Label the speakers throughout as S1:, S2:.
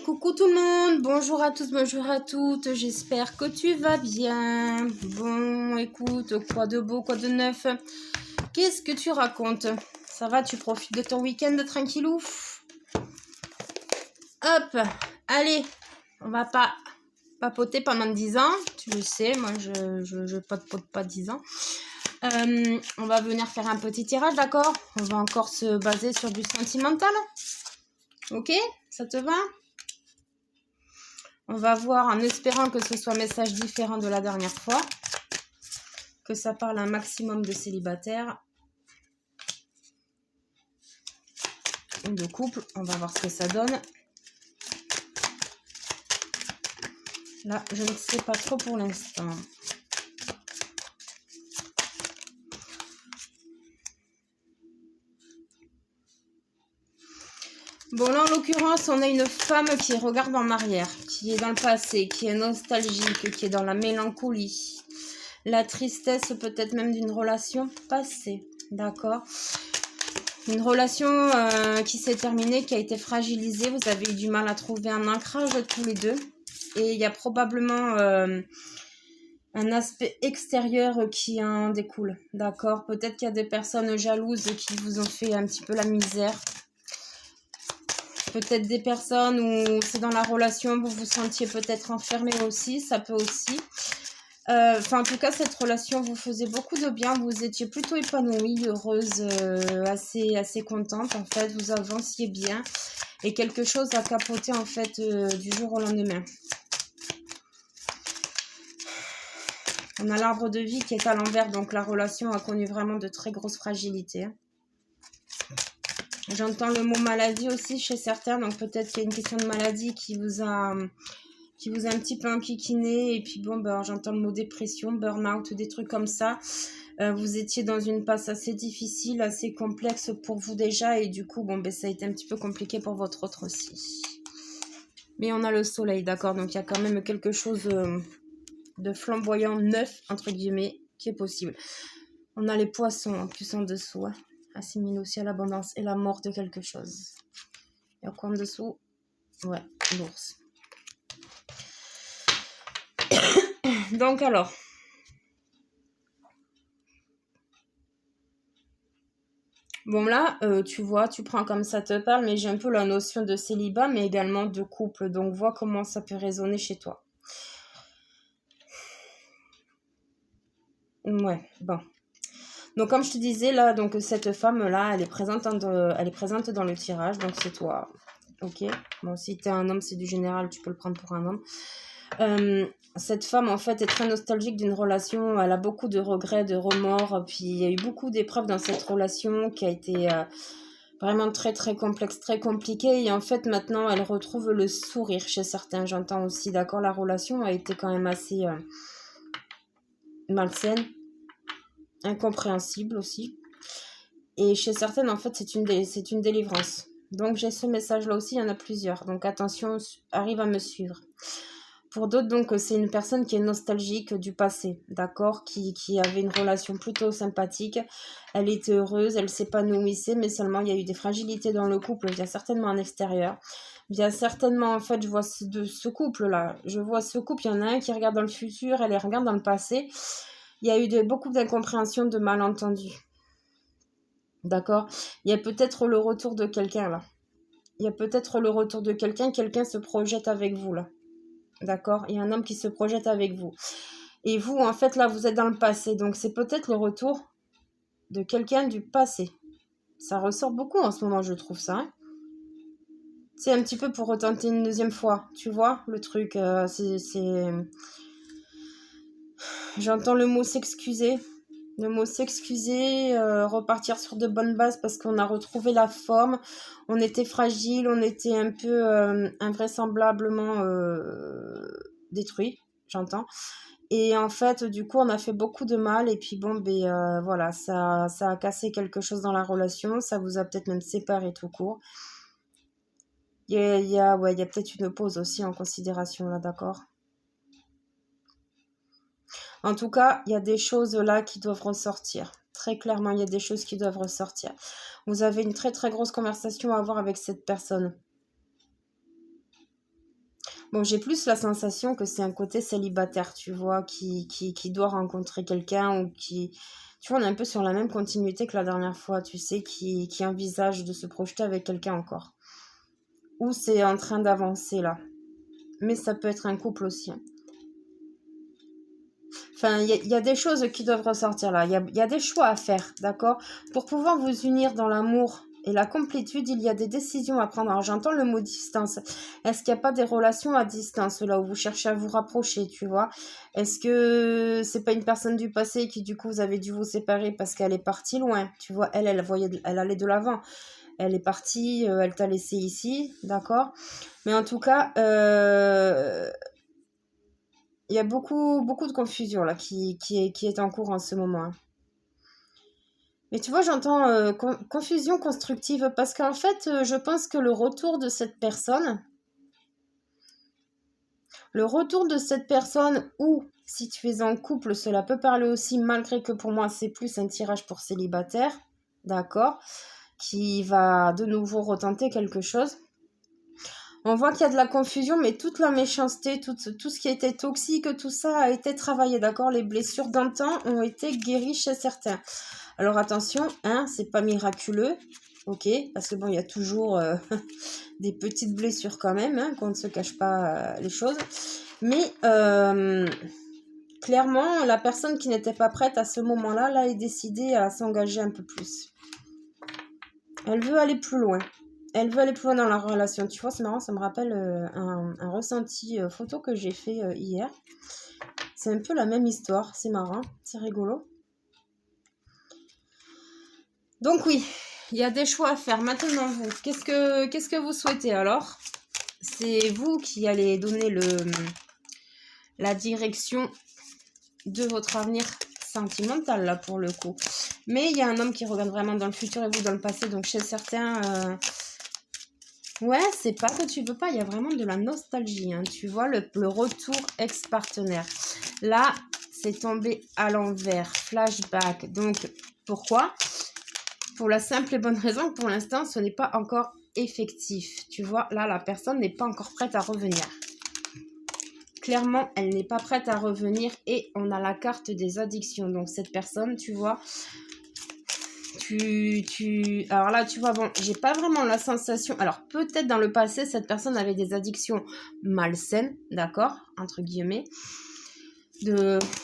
S1: Coucou tout le monde, bonjour à tous, bonjour à toutes, j'espère que tu vas bien. Bon, écoute, quoi de beau, quoi de neuf? Qu'est-ce que tu racontes? Ça va, tu profites de ton week-end tranquillou? Hop, allez, on va pas papoter pendant 10 ans, tu le sais, moi je papote pas 10 ans. On va venir faire un petit tirage, d'accord? On va encore se baser sur du sentimental. Ok, ça te va? On va voir en espérant que ce soit un message différent de la dernière fois. Que ça parle un maximum de célibataires. Ou de couple. On va voir ce que ça donne. Là, je ne sais pas trop pour l'instant. Bon, là, en l'occurrence, on a une femme qui regarde en arrière, qui est dans le passé, qui est nostalgique, qui est dans la mélancolie. La tristesse peut-être même d'une relation passée, d'accord? Une relation qui s'est terminée, qui a été fragilisée. Vous avez eu du mal à trouver un ancrage tous les deux. Et il y a probablement un aspect extérieur qui en découle, d'accord? Peut-être qu'il y a des personnes jalouses qui vous ont fait un petit peu la misère. Peut-être des personnes où c'est dans la relation, vous vous sentiez peut-être enfermé aussi, ça peut aussi. En tout cas, cette relation vous faisait beaucoup de bien, vous étiez plutôt épanouie, heureuse, assez contente, en fait, vous avanciez bien. Et quelque chose a capoté, en fait, du jour au lendemain. On a l'arbre de vie qui est à l'envers, donc la relation a connu vraiment de très grosses fragilités. J'entends le mot maladie aussi chez certains, donc peut-être qu'il y a une question de maladie qui vous a un petit peu enquiquiné. Et puis bon, j'entends le mot dépression, burn-out, des trucs comme ça. Vous étiez dans une passe assez difficile, assez complexe pour vous déjà. Et du coup, ça a été un petit peu compliqué pour votre autre aussi. Mais on a le soleil, d'accord? Donc il y a quand même quelque chose de flamboyant, neuf, entre guillemets, qui est possible. On a les poissons en plus en dessous, hein. Assimile aussi à l'abondance et la mort de quelque chose. Il y a quoi en dessous? Ouais, l'ours. Donc alors. Bon là, tu vois, tu prends comme ça te parle, mais j'ai un peu la notion de célibat, mais également de couple. Donc vois comment ça peut résonner chez toi. Ouais, bon. Donc comme je te disais, là, donc cette femme-là, elle est présente dans le tirage, donc c'est toi. Ok. Bon, si t'es un homme, c'est du général, tu peux le prendre pour un homme. Cette femme, en fait, est très nostalgique d'une relation. Elle a beaucoup de regrets, de remords. Puis il y a eu beaucoup d'épreuves dans cette relation qui a été vraiment très, très complexe, très compliquée. Et en fait, maintenant, elle retrouve le sourire chez certains. J'entends aussi, d'accord, la relation a été quand même assez malsaine, incompréhensible aussi. Et chez certaines, en fait, c'est une délivrance. Donc, j'ai ce message-là aussi, il y en a plusieurs. Donc, attention, arrive à me suivre. Pour d'autres, donc, c'est une personne qui est nostalgique du passé, d'accord, qui avait une relation plutôt sympathique. Elle était heureuse, elle s'épanouissait, mais seulement il y a eu des fragilités dans le couple, il y a certainement en extérieur. Il y a certainement, en fait, je vois ce couple-là. Je vois ce couple, il y en a un qui regarde dans le futur, elle regarde dans le passé. Il y a eu beaucoup d'incompréhension, de malentendus. D'accord? Il y a peut-être le retour de quelqu'un, là. Il y a peut-être le retour de quelqu'un se projette avec vous, là. D'accord? Il y a un homme qui se projette avec vous. Et vous, en fait, là, vous êtes dans le passé. Donc, c'est peut-être le retour de quelqu'un du passé. Ça ressort beaucoup en ce moment, je trouve ça. Hein. C'est un petit peu pour retenter une deuxième fois. Tu vois, le truc, J'entends le mot s'excuser. Le mot s'excuser, repartir sur de bonnes bases parce qu'on a retrouvé la forme. On était fragile, on était un peu invraisemblablement détruit, j'entends. Et en fait, du coup, on a fait beaucoup de mal. Et puis bon, voilà, ça a cassé quelque chose dans la relation. Ça vous a peut-être même séparé tout court. Il y a peut-être une pause aussi en considération là, d'accord? En tout cas, il y a des choses là qui doivent ressortir. Très clairement, il y a des choses qui doivent ressortir. Vous avez une très très grosse conversation à avoir avec cette personne. Bon, j'ai plus la sensation que c'est un côté célibataire, tu vois, qui doit rencontrer quelqu'un ou qui... Tu vois, on est un peu sur la même continuité que la dernière fois, tu sais, qui envisage de se projeter avec quelqu'un encore. Ou c'est en train d'avancer, là. Mais ça peut être un couple aussi, hein. Enfin, il y a des choses qui doivent ressortir là. Il y a des choix à faire, d'accord? Pour pouvoir vous unir dans l'amour et la complétude, il y a des décisions à prendre. Alors, j'entends le mot distance. Est-ce qu'il n'y a pas des relations à distance, là où vous cherchez à vous rapprocher, tu vois? Est-ce que c'est pas une personne du passé qui, du coup, vous avez dû vous séparer parce qu'elle est partie loin? Tu vois, elle allait de l'avant. Elle est partie, elle t'a laissé ici, d'accord? Mais en tout cas, il y a beaucoup de confusion là qui est en cours en ce moment, hein. Mais tu vois, j'entends confusion constructive parce qu'en fait, je pense que le retour de cette personne ou si tu es en couple, cela peut parler aussi, malgré que pour moi, c'est plus un tirage pour célibataire, d'accord, qui va de nouveau retenter quelque chose. On voit qu'il y a de la confusion, mais toute la méchanceté, tout ce qui était toxique, tout ça a été travaillé, d'accord? Les blessures d'antan ont été guéries chez certains. Alors attention, hein, c'est pas miraculeux, ok? Parce que bon, il y a toujours des petites blessures quand même, hein, qu'on ne se cache pas les choses. Mais clairement, la personne qui n'était pas prête à ce moment-là, là, est décidée à s'engager un peu plus. Elle veut aller plus loin. Elle veut aller plus loin dans la relation. Tu vois, c'est marrant, ça me rappelle un ressenti photo que j'ai fait hier. C'est un peu la même histoire, c'est marrant, c'est rigolo. Donc oui, il y a des choix à faire. Maintenant, vous, qu'est-ce que vous souhaitez alors? C'est vous qui allez donner la direction de votre avenir sentimental, là, pour le coup. Mais il y a un homme qui regarde vraiment dans le futur et vous dans le passé. Donc chez certains... Ouais, c'est pas que tu veux pas, il y a vraiment de la nostalgie, hein. Tu vois, le retour ex-partenaire. Là, c'est tombé à l'envers, flashback. Donc, pourquoi? Pour la simple et bonne raison que pour l'instant, ce n'est pas encore effectif. Tu vois, là, la personne n'est pas encore prête à revenir. Clairement, elle n'est pas prête à revenir et on a la carte des addictions. Donc, cette personne, tu vois... Alors là, tu vois, bon, j'ai pas vraiment la sensation... Alors, peut-être dans le passé, cette personne avait des addictions malsaines, d'accord, entre guillemets,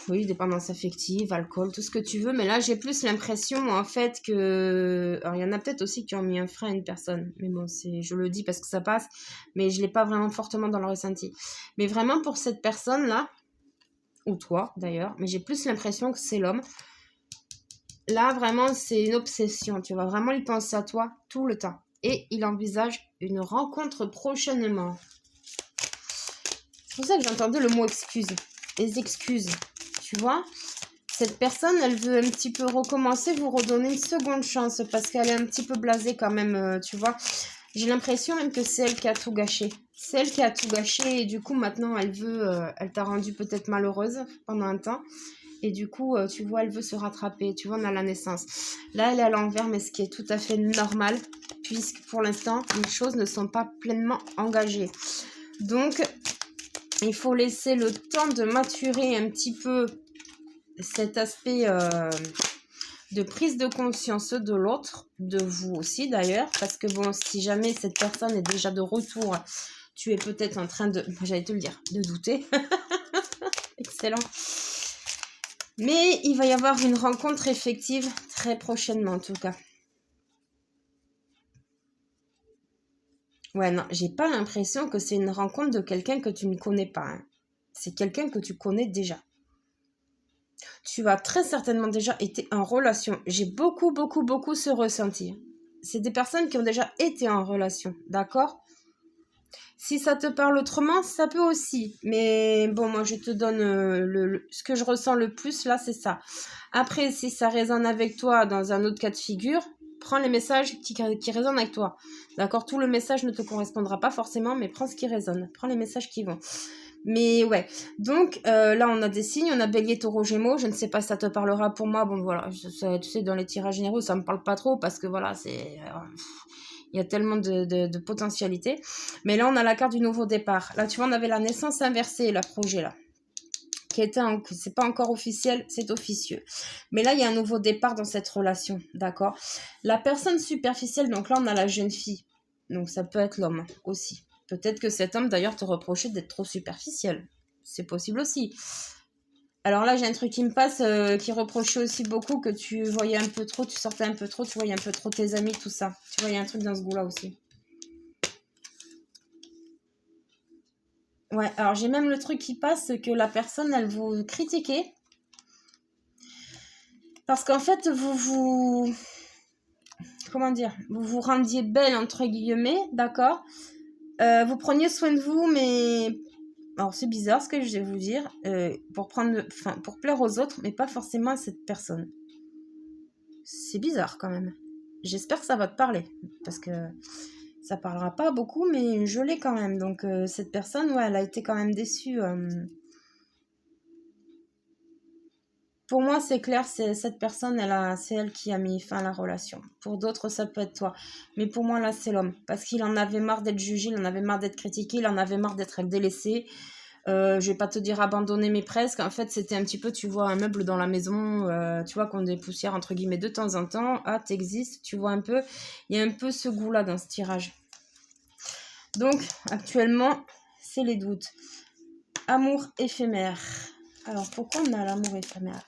S1: oui, dépendance affective, alcool, tout ce que tu veux, mais là, j'ai plus l'impression, en fait, que... Alors, il y en a peut-être aussi qui ont mis un frein à une personne, mais bon, je le dis parce que ça passe, mais je l'ai pas vraiment fortement dans le ressenti. Mais vraiment, pour cette personne-là, ou toi, d'ailleurs, mais j'ai plus l'impression que c'est l'homme. Là, vraiment, c'est une obsession. Tu vas vraiment y penser à toi tout le temps. Et il envisage une rencontre prochainement. C'est pour ça que j'entendais le mot excuse. Les excuses. Tu vois? Cette personne, elle veut un petit peu recommencer, vous redonner une seconde chance. Parce qu'elle est un petit peu blasée quand même, tu vois? J'ai l'impression même que c'est elle qui a tout gâché. C'est elle qui a tout gâché. Et du coup, maintenant, elle t'a rendu peut-être malheureuse pendant un temps. Et du coup, tu vois, elle veut se rattraper. Tu vois, on a la naissance. Là, elle est à l'envers, mais ce qui est tout à fait normal, puisque pour l'instant, les choses ne sont pas pleinement engagées. Donc, il faut laisser le temps de maturer un petit peu cet aspect de prise de conscience de l'autre, de vous aussi d'ailleurs, parce que bon, si jamais cette personne est déjà de retour, tu es peut-être en train de, j'allais te le dire, de douter. Excellent. Mais il va y avoir une rencontre effective très prochainement en tout cas. Ouais, non, j'ai pas l'impression que c'est une rencontre de quelqu'un que tu ne connais pas, hein. C'est quelqu'un que tu connais déjà. Tu as très certainement déjà été en relation. J'ai beaucoup ce ressenti. C'est des personnes qui ont déjà été en relation, d'accord? Si ça te parle autrement, ça peut aussi. Mais bon, moi, je te donne ce que je ressens le plus, là, c'est ça. Après, si ça résonne avec toi dans un autre cas de figure, prends les messages qui résonnent avec toi. D'accord? Tout le message ne te correspondra pas forcément, mais prends ce qui résonne. Prends les messages qui vont. Mais ouais, donc là on a des signes, on a Bélier, Taureau, Gémeaux, je ne sais pas si ça te parlera pour moi, bon voilà, tu sais dans les tirages généraux ça me parle pas trop parce que voilà, Il y a tellement de potentialités. Mais là, on a la carte du nouveau départ. Là, tu vois, on avait la naissance inversée, le projet là. C'est pas encore officiel, c'est officieux. Mais là, il y a un nouveau départ dans cette relation, d'accord? La personne superficielle, donc là, on a la jeune fille. Donc, ça peut être l'homme aussi. Peut-être que cet homme, d'ailleurs, te reprochait d'être trop superficiel. C'est possible aussi. Alors là, j'ai un truc qui me passe, qui reprochait aussi beaucoup que tu voyais un peu trop, tu sortais un peu trop, tu voyais un peu trop tes amis, tout ça. Tu vois, il y a un truc dans ce goût-là aussi. Ouais, alors j'ai même le truc qui passe que la personne, elle vous critiquait. Parce qu'en fait, comment dire, vous vous rendiez belle, entre guillemets, d'accord? Vous preniez soin de vous, mais... Alors, c'est bizarre ce que je vais vous dire, pour plaire aux autres, mais pas forcément à cette personne. C'est bizarre quand même. J'espère que ça va te parler, parce que ça parlera pas beaucoup, mais je l'ai quand même. Donc, cette personne, ouais, elle a été quand même déçue. Pour moi, c'est clair, c'est cette personne, c'est elle qui a mis fin à la relation. Pour d'autres, ça peut être toi. Mais pour moi, là, c'est l'homme. Parce qu'il en avait marre d'être jugé, il en avait marre d'être critiqué, il en avait marre d'être délaissé. Je vais pas te dire abandonné, mais presque. En fait, c'était un petit peu, tu vois, un meuble dans la maison, tu vois, qu'on des poussières, entre guillemets, de temps en temps. Ah, t'existes, tu vois un peu. Il y a un peu ce goût-là dans ce tirage. Donc, actuellement, c'est les doutes. Amour éphémère. Alors, pourquoi on a l'amour éphémère?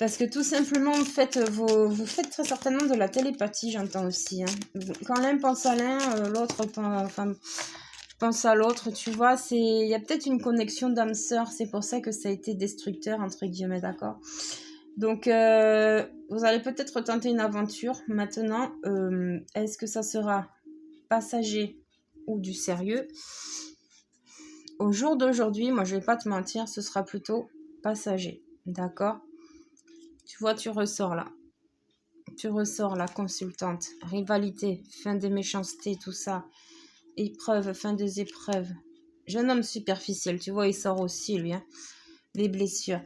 S1: Parce que tout simplement, vous faites très certainement de la télépathie, j'entends aussi. Hein. Quand l'un pense à l'un, l'autre pense à l'autre, tu vois. Il y a peut-être une connexion d'âme-sœur, c'est pour ça que ça a été destructeur, entre guillemets, d'accord? Donc, vous allez peut-être tenter une aventure. Maintenant, est-ce que ça sera passager ou du sérieux? Au jour d'aujourd'hui, moi je vais pas te mentir, ce sera plutôt passager, d'accord? Tu vois, tu ressors là. Tu ressors la consultante, rivalité, fin des méchancetés, tout ça. Épreuve, fin des épreuves. Jeune homme superficiel, tu vois, il sort aussi lui, hein. Les blessures.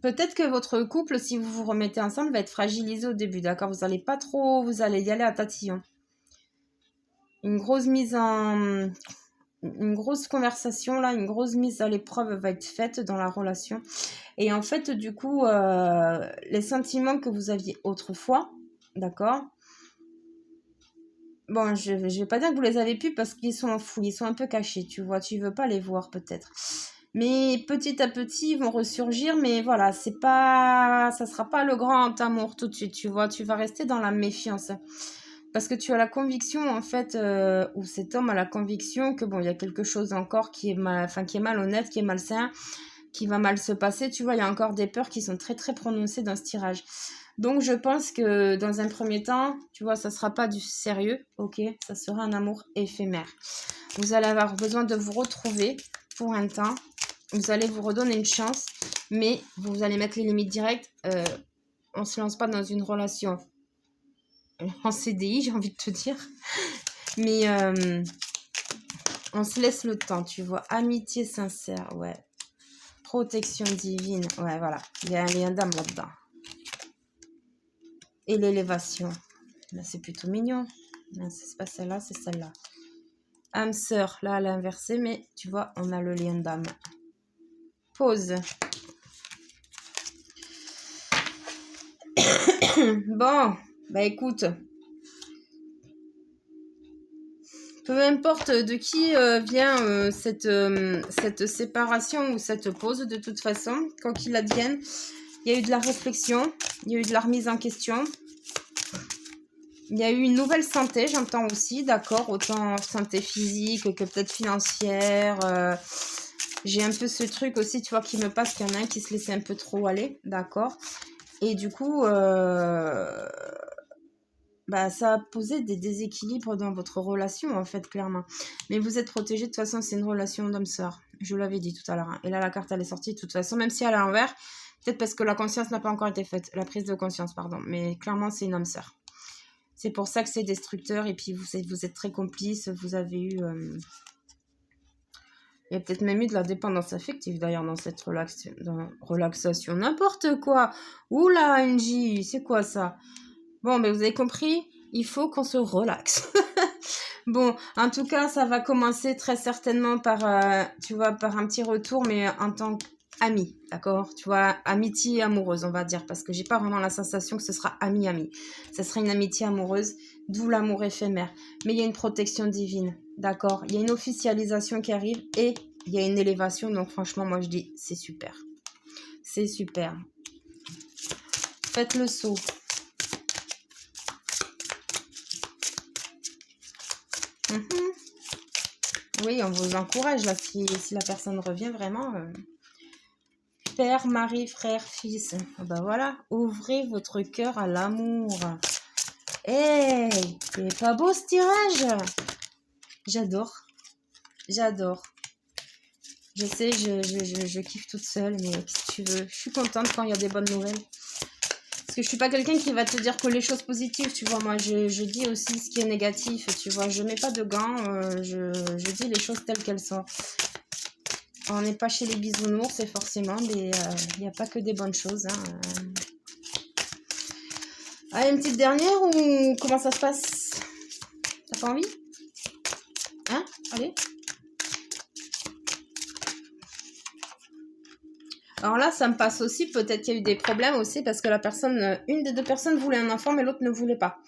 S1: Peut-être que votre couple, si vous vous remettez ensemble, va être fragilisé au début, d'accord? Vous allez y aller à tatillon. Une grosse conversation là, une grosse mise à l'épreuve va être faite dans la relation. Et en fait, du coup, les sentiments que vous aviez autrefois, d'accord? Bon, je vais pas dire que vous les avez plus parce qu'ils sont enfouis, ils sont un peu cachés, tu vois, tu veux pas les voir peut-être. Mais petit à petit, ils vont ressurgir, mais voilà, ça sera pas le grand amour tout de suite, tu vois, tu vas rester dans la méfiance. Parce que tu as la conviction, en fait, ou cet homme a la conviction que, bon, il y a quelque chose encore qui est malhonnête, qui est malsain, qui va mal se passer. Tu vois, il y a encore des peurs qui sont très, très prononcées dans ce tirage. Donc, je pense que dans un premier temps, tu vois, ça ne sera pas du sérieux, ok? Ça sera un amour éphémère. Vous allez avoir besoin de vous retrouver pour un temps. Vous allez vous redonner une chance, mais vous allez mettre les limites directes. On ne se lance pas dans une relation en CDI, j'ai envie de te dire. Mais on se laisse le temps, tu vois. Amitié sincère, ouais. Protection divine, ouais, voilà. Il y a un lien d'âme là-dedans. Et l'élévation. Là, c'est plutôt mignon. Non, c'est pas celle-là, c'est celle-là. Âme sœur, là, à l'inversé, mais tu vois, on a le lien d'âme. Pause. Bon, bah écoute. Peu importe de qui vient cette séparation ou cette pause, de toute façon, quoi qu'il advienne, il y a eu de la réflexion, il y a eu de la remise en question. Il y a eu une nouvelle santé, j'entends aussi, d'accord, autant santé physique que peut-être financière. J'ai un peu ce truc aussi, tu vois, qui me passe, qu'il y en a un qui se laissait un peu trop aller, d'accord. Et du coup, ça a posé des déséquilibres dans votre relation, en fait, clairement. Mais vous êtes protégés, de toute façon, c'est une relation d'homme-sœur. Je vous l'avais dit tout à l'heure. Hein. Et là, la carte, elle est sortie, de toute façon, même si elle est à l'envers, peut-être parce que la conscience n'a pas encore été faite. La prise de conscience, pardon. Mais clairement, c'est une homme-sœur. C'est pour ça que c'est destructeur. Et puis, vous êtes très complices. Vous avez eu... Il y a peut-être même eu de la dépendance affective, d'ailleurs, dans cette relaxation. N'importe quoi. Oula, NJ, c'est quoi ça? Bon, mais vous avez compris, il faut qu'on se relaxe. Bon, en tout cas, ça va commencer très certainement par, tu vois, par un petit retour, mais en tant qu'ami, d'accord? Tu vois, amitié amoureuse, on va dire, parce que j'ai pas vraiment la sensation que ce sera ami-ami. Ce sera une amitié amoureuse, d'où l'amour éphémère. Mais il y a une protection divine, d'accord? Il y a une officialisation qui arrive et il y a une élévation, donc franchement, moi je dis, c'est super. C'est super. Faites le saut. Mhm. Oui, on vous encourage là, si la personne revient vraiment. Père, mari, frère, fils. Ah bah voilà, ouvrez votre cœur à l'amour. Hey, c'est pas beau ce tirage? J'adore, j'adore. Je sais, je kiffe toute seule, mais qu'est-ce que tu veux? Je suis contente quand il y a des bonnes nouvelles. Parce que je suis pas quelqu'un qui va te dire que les choses positives, tu vois. Moi, je dis aussi ce qui est négatif, tu vois. Je mets pas de gants, je dis les choses telles qu'elles sont. On n'est pas chez les bisounours, c'est forcément, mais il n'y a pas que des bonnes choses. Hein. Allez, une petite dernière ou comment ça se passe? T'as pas envie? Hein? Allez. Alors là, ça me passe aussi, peut-être qu'il y a eu des problèmes aussi parce que la personne, une des deux personnes voulait un enfant, mais l'autre ne voulait pas.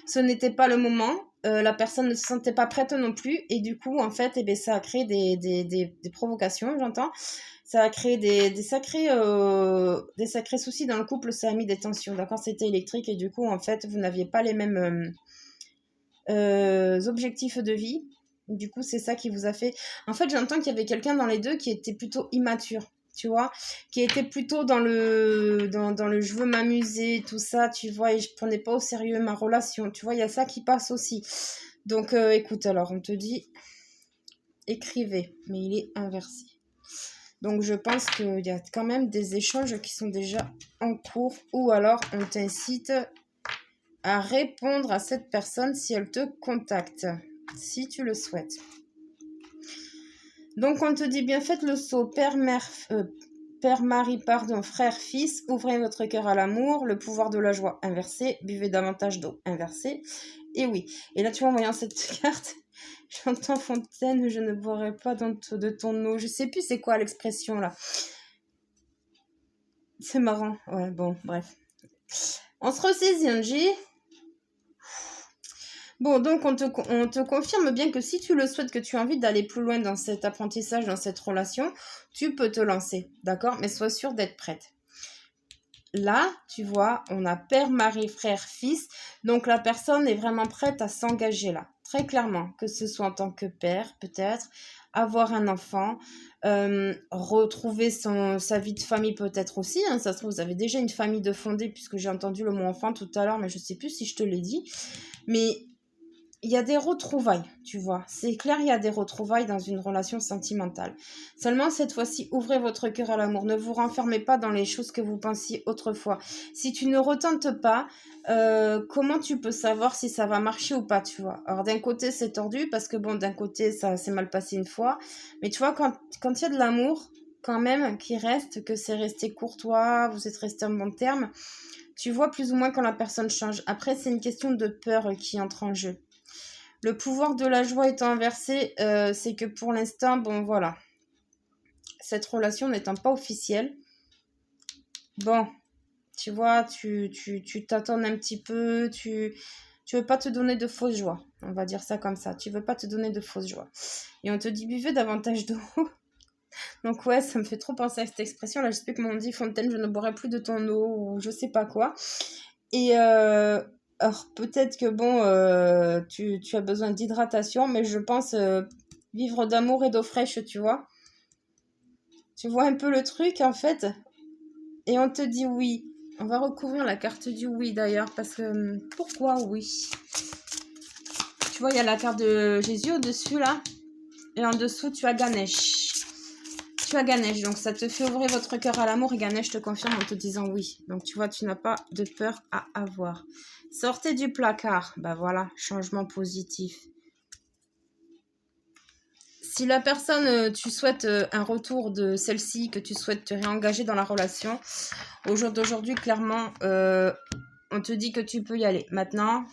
S1: Ce n'était pas le moment, la personne ne se sentait pas prête non plus, et du coup, en fait, eh bien, ça a créé des provocations, j'entends. Ça a créé des sacrés soucis dans le couple, ça a mis des tensions, d'accord? C'était électrique, et du coup, en fait, vous n'aviez pas les mêmes objectifs de vie. Du coup, c'est ça qui vous a fait... En fait, j'entends qu'il y avait quelqu'un dans les deux qui était plutôt immature. Tu vois, qui était plutôt dans le je veux m'amuser, tout ça, tu vois, et je prenais pas au sérieux ma relation, tu vois, il y a ça qui passe aussi. Donc écoute, alors on te dit écrivez, mais il est inversé. Donc je pense qu'il y a quand même des échanges qui sont déjà en cours, ou alors on t'incite à répondre à cette personne si elle te contacte, si tu le souhaites. Donc on te dit bien, faites le saut père, mari, pardon, frère, fils, ouvrez votre cœur à l'amour, le pouvoir de la joie inversé, buvez davantage d'eau inversé. Et oui, et là tu vois, en voyant cette carte, j'entends Fontaine, je ne boirai pas de ton eau. Je sais plus c'est quoi l'expression là. C'est marrant, ouais, bon, bref. On se ressaisit, Angie. Bon, donc on te confirme bien que si tu le souhaites, que tu as envie d'aller plus loin dans cet apprentissage, dans cette relation, tu peux te lancer, d'accord? Mais sois sûre d'être prête. Là, tu vois, on a père, mari, frère, fils. Donc la personne est vraiment prête à s'engager là, très clairement, que ce soit en tant que père, peut-être, avoir un enfant, retrouver sa vie de famille peut-être aussi. Hein, ça se trouve, vous avez déjà une famille de fondée, puisque j'ai entendu le mot enfant tout à l'heure, mais je ne sais plus si je te l'ai dit. Mais il y a des retrouvailles, tu vois. C'est clair, il y a des retrouvailles dans une relation sentimentale. Seulement, cette fois-ci, ouvrez votre cœur à l'amour. Ne vous renfermez pas dans les choses que vous pensiez autrefois. Si tu ne retentes pas, comment tu peux savoir si ça va marcher ou pas, tu vois? Alors, d'un côté, c'est tordu parce que, bon, d'un côté, ça s'est mal passé une fois. Mais tu vois, quand il y a de l'amour, quand même, qui reste, que c'est resté courtois, vous êtes resté en bon terme, tu vois plus ou moins quand la personne change. Après, c'est une question de peur qui entre en jeu. Le pouvoir de la joie étant inversé, c'est que pour l'instant, bon voilà, cette relation n'étant pas officielle, bon, tu vois, tu t'attends un petit peu, tu veux pas te donner de fausses joies, on va dire ça comme ça, tu veux pas te donner de fausses joies. Et on te dit buvez davantage d'eau. Donc ouais, ça me fait trop penser à cette expression, là je sais que m'on dit Fontaine, je ne boirai plus de ton eau, ou je sais pas quoi. Et alors peut-être que bon, tu as besoin d'hydratation, mais je pense vivre d'amour et d'eau fraîche, tu vois. Tu vois un peu le truc en fait. Et on te dit oui. On va recouvrir la carte du oui d'ailleurs, parce que pourquoi oui? Tu vois, il y a la carte de Jésus au-dessus là. Et en dessous, tu as Ganesh. Tu as Ganesh, donc ça te fait ouvrir votre cœur à l'amour et Ganesh te confirme en te disant oui. Donc tu vois, tu n'as pas de peur à avoir. Sortez du placard. Bah voilà, changement positif. Si la personne, tu souhaites un retour de celle-ci, que tu souhaites te réengager dans la relation, au jour d'aujourd'hui, clairement, on te dit que tu peux y aller. Maintenant,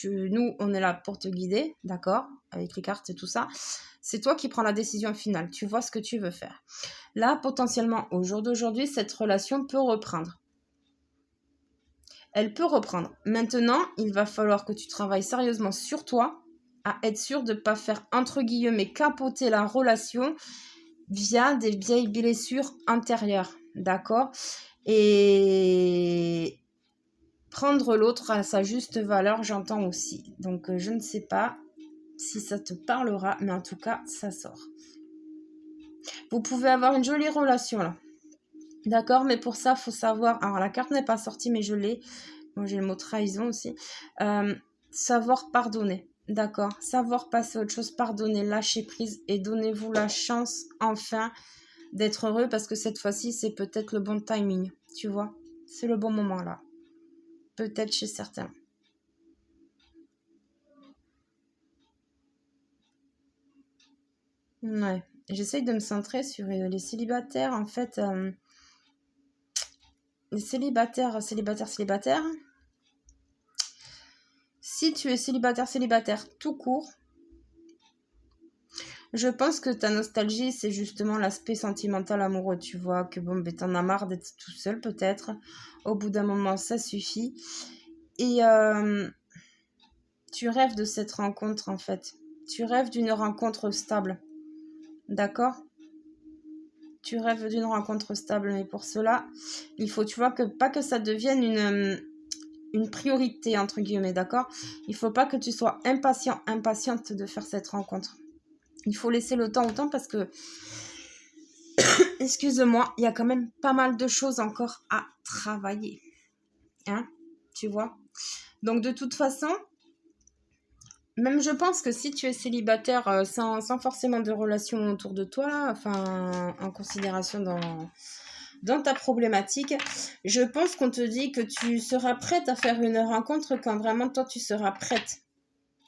S1: nous, on est là pour te guider, d'accord? Avec les cartes et tout ça. C'est toi qui prends la décision finale. Tu vois ce que tu veux faire. Là, potentiellement, au jour d'aujourd'hui, cette relation peut reprendre. Elle peut reprendre. Maintenant, il va falloir que tu travailles sérieusement sur toi, à être sûr de ne pas faire, entre guillemets, capoter la relation via des vieilles blessures intérieures, d'accord? Et prendre l'autre à sa juste valeur, j'entends aussi. Donc, je ne sais pas si ça te parlera, mais en tout cas, ça sort. Vous pouvez avoir une jolie relation, là. D'accord? Mais pour ça, il faut savoir... Alors, la carte n'est pas sortie, mais je l'ai. Bon, j'ai le mot trahison aussi. Savoir pardonner. D'accord? Savoir passer à autre chose, pardonner, lâcher prise et donnez-vous la chance, enfin, d'être heureux parce que cette fois-ci, c'est peut-être le bon timing. Tu vois? C'est le bon moment, là. Peut-être chez certains. Ouais. J'essaye de me centrer sur les célibataires, en fait. Les célibataires. Si tu es célibataire tout court, je pense que ta nostalgie, c'est justement l'aspect sentimental amoureux. Tu vois que bon, ben, t'en as marre d'être tout seul peut-être. Au bout d'un moment, ça suffit. Et tu rêves de cette rencontre en fait. Tu rêves d'une rencontre stable. D'accord? Tu rêves d'une rencontre stable, mais pour cela, il faut, tu vois, que pas que ça devienne une priorité, entre guillemets, d'accord? Il faut pas que tu sois impatiente de faire cette rencontre. Il faut laisser le temps au temps parce que, excuse-moi, il y a quand même pas mal de choses encore à travailler. Hein? Tu vois? Donc, de toute façon, même je pense que si tu es célibataire sans forcément de relation autour de toi, enfin, en considération dans ta problématique, je pense qu'on te dit que tu seras prête à faire une rencontre quand vraiment toi tu seras prête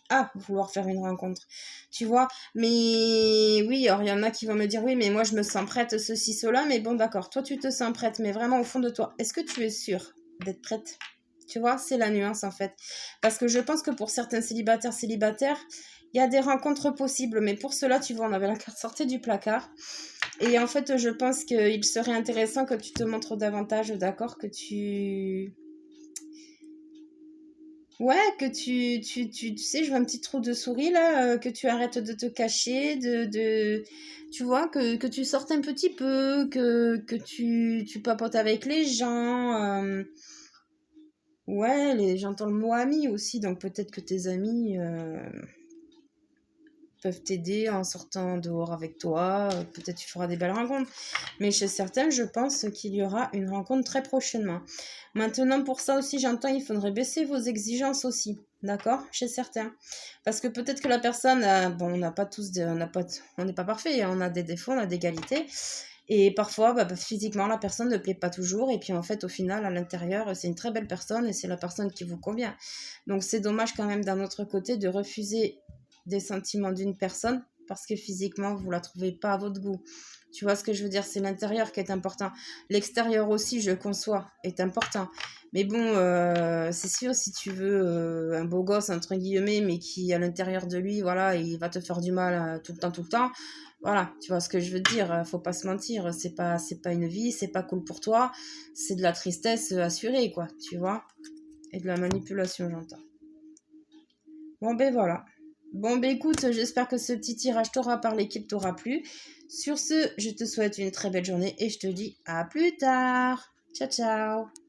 S1: à vouloir faire une rencontre, tu vois. Mais oui, alors il y en a qui vont me dire oui, mais moi je me sens prête, ceci, cela, mais bon d'accord, toi tu te sens prête, mais vraiment au fond de toi, est-ce que tu es sûre d'être prête? Tu vois, c'est la nuance en fait. Parce que je pense que pour certains célibataires, il y a des rencontres possibles, mais pour cela, tu vois, on avait la carte sortie du placard. Et en fait, je pense qu'il serait intéressant que tu te montres davantage, d'accord, que tu... Ouais, que tu sais, je vois un petit trou de souris là, que tu arrêtes de te cacher, tu vois, que tu sortes un petit peu, que tu papotes avec les gens. Ouais, j'entends le mot ami aussi, donc peut-être que tes amis peuvent t'aider en sortant dehors avec toi. Peut-être tu feras des belles rencontres. Mais chez certains, je pense qu'il y aura une rencontre très prochainement. Maintenant, pour ça aussi, j'entends, il faudrait baisser vos exigences aussi. D'accord? Chez certains. Parce que peut-être que la personne, bon, on n'a pas tous, on n'est pas parfait, on a des défauts, on a des qualités. Et parfois, physiquement, la personne ne plaît pas toujours. Et puis, en fait, au final, à l'intérieur, c'est une très belle personne et c'est la personne qui vous convient. Donc, c'est dommage quand même, d'un autre côté, de refuser des sentiments d'une personne parce que physiquement, vous la trouvez pas à votre goût. Tu vois ce que je veux dire? C'est l'intérieur qui est important. L'extérieur aussi, je conçois, est important. Mais bon, c'est sûr, si tu veux un beau gosse, entre guillemets, mais qui, à l'intérieur de lui, voilà, il va te faire du mal tout le temps, voilà, tu vois ce que je veux dire, faut pas se mentir, c'est pas une vie, c'est pas cool pour toi, c'est de la tristesse assurée, quoi, tu vois, et de la manipulation, j'entends. Bon, ben voilà. Bon, ben écoute, j'espère que ce petit tirage t'aura parlé, qu'il t'aura plu. Sur ce, je te souhaite une très belle journée et je te dis à plus tard. Ciao, ciao.